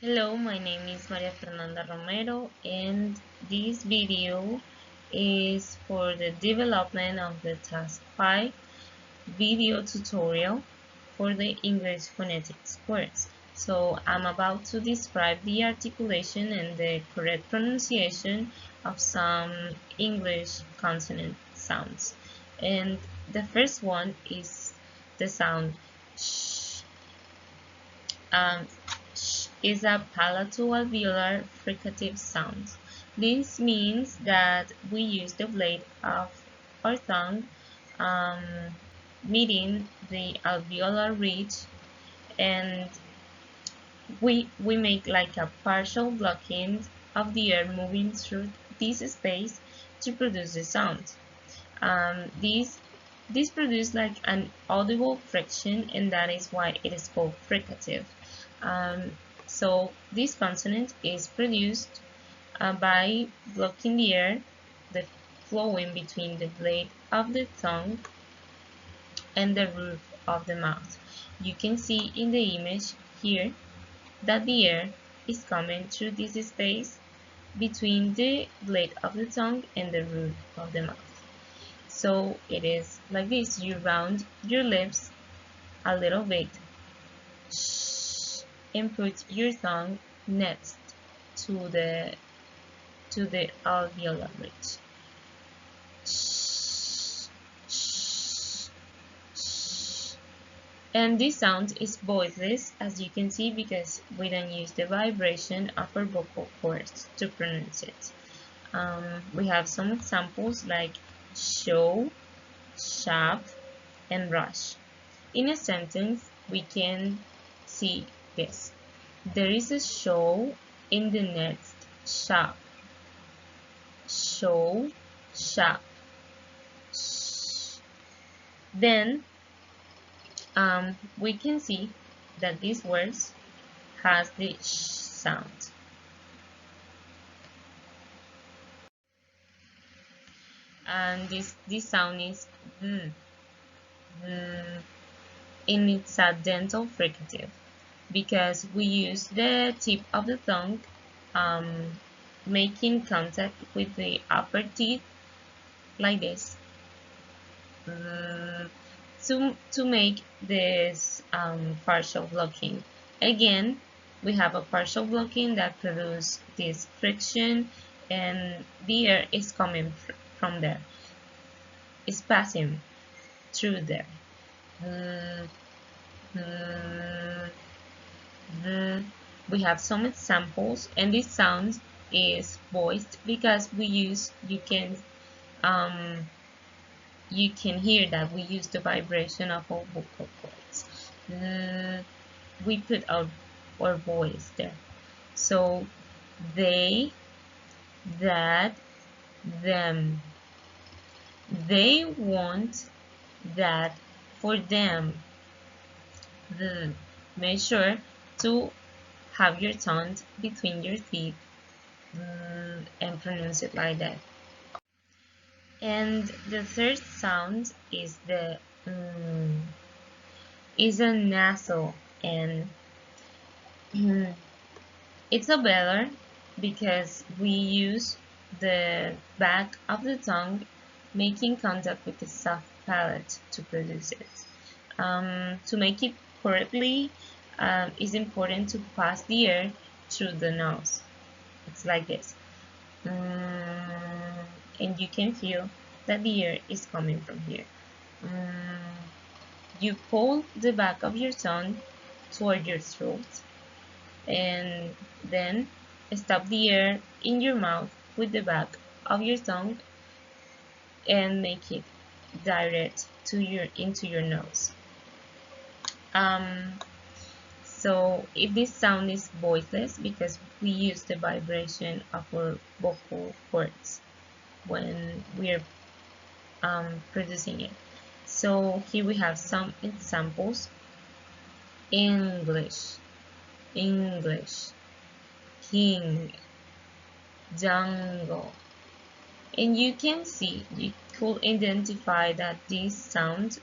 Hello, my name is Maria Fernanda Romero, and this video is for the development of the Task 5 video tutorial for the English phonetics course. So I'm about to describe the articulation and the correct pronunciation of some English consonant sounds. And the first one is the sound sh. Um, is a palato-alveolar fricative sound. This means that we use the blade of our tongue um, meeting the alveolar ridge, and we make like a partial blocking of the air moving through this space to produce the sound. This produces like an audible friction, and that is why it is called fricative. Um, so this consonant is produced by blocking the air, the flowing between the blade of the tongue and the roof of the mouth. You can see in the image here that the air is coming through this space between the blade of the tongue and the roof of the mouth. So it is like this. You round your lips a little bit and put your tongue next to the alveolar ridge. And this sound is voiceless, as you can see, because we don't use the vibration of our vocal cords to pronounce it. We have some examples like show, shop, and rush. In a sentence, we can see this. There is a show in the next shop. Show, shop. Then we can see that these words has the sh sound. And this sound is and it's a dental fricative because we use the tip of the tongue um, making contact with the upper teeth like this to make this partial blocking. Again, we have a partial blocking that produces this friction, and the air is coming from there. It's passing through there. We have some examples, and this sound is voiced because you can hear that we use the vibration of our vocal cords. We put our voice there. So they, that, them. They want that for them. Make sure to have your tongue between your teeth and pronounce it like that. And the third sound is the is a nasal, and it's a better because we use the back of the tongue making contact with the soft palate to produce it. To make it correctly, it's important to pass the air through the nose. It's like this. And you can feel that the air is coming from here. You pull the back of your tongue toward your throat, and then stop the air in your mouth with the back of your tongue and make it direct into your nose. So if this sound is voiceless because we use the vibration of our vocal cords when we're producing it. So here we have some examples. English, English, king, jungle. And you can see, you could identify that this sound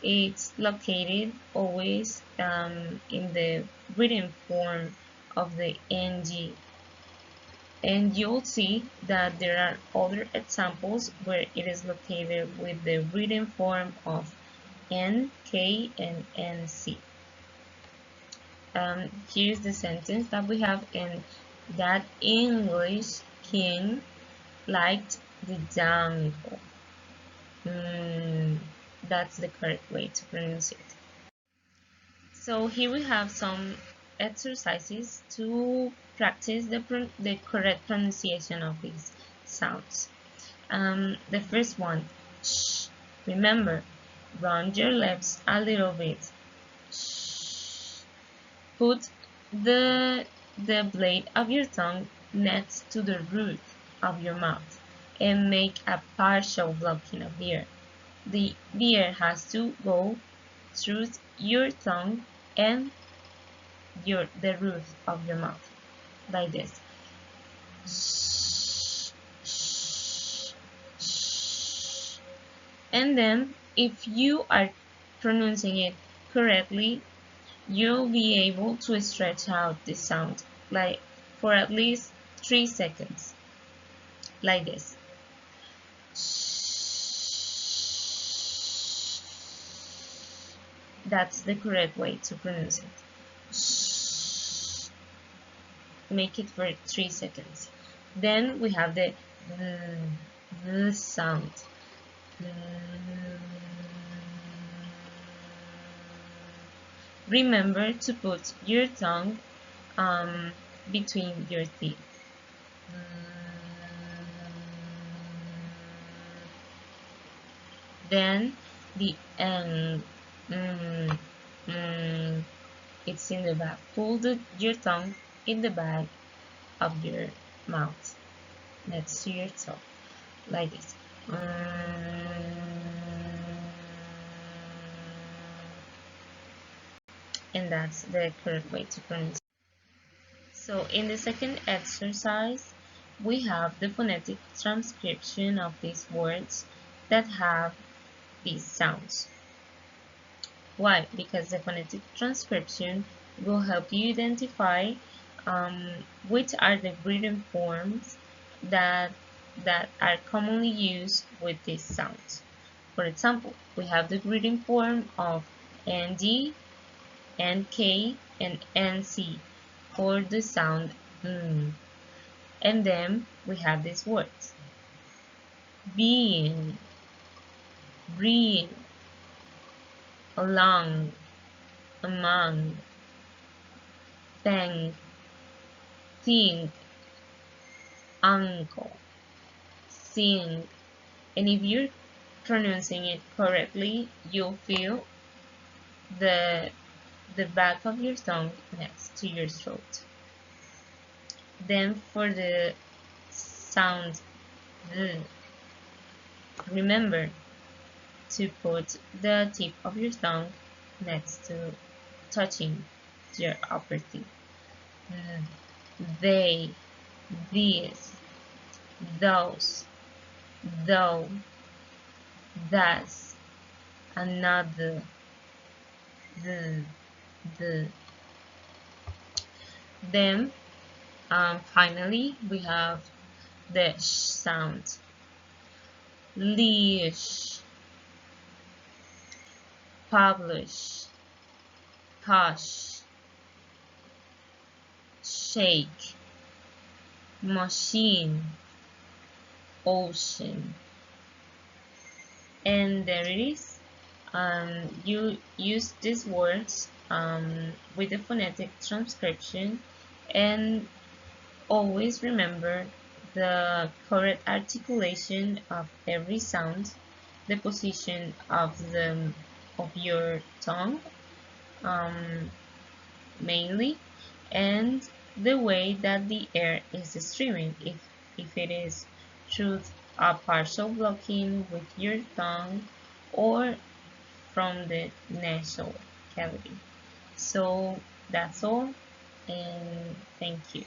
is located always in the written form of the NG. And you'll see that there are other examples where it is located with the written form of N, K, and NC. Here's the sentence that we have, and that English king liked the jungle. That's the correct way to pronounce it. So here we have some exercises to practice the correct pronunciation of these sounds. The first one, shh. Remember, round your lips a little bit. Shh. Put the blade of your tongue next to the roof of your mouth and make a partial blocking of the air. The air has to go through your tongue and the roof of your mouth, like this. And then if you are pronouncing it correctly, you'll be able to stretch out the sound like for at least 3 seconds, like this. That's the correct way to pronounce it. Make it for 3 seconds. Then we have the sound. Remember to put your tongue between your teeth. Then the it's in the back. Pull your tongue in the back of your mouth next to your tongue, like this. And that's the correct way to pronounce it. So in the second exercise, we have the phonetic transcription of these words that have these sounds. Why? Because the phonetic transcription will help you identify which are the written forms that are commonly used with these sounds. For example, we have the written form of ND, NK, and NC for the sound And then we have these words: being, breathe, along, among, thank, think, uncle, sing. And if you're pronouncing it correctly, you'll feel the back of your tongue next to your throat. Then for the sound remember to put the tip of your tongue next to touching your upper teeth. They, these, those, though, thus, another, the. Then finally we have the sh sound. Leash, publish, hush, shake, machine, ocean. And there it is. You use these words with the phonetic transcription, and always remember the correct articulation of every sound, the position of your tongue mainly, and the way that the air is streaming, if it is through a partial blocking with your tongue or from the nasal cavity. So that's all, and thank you.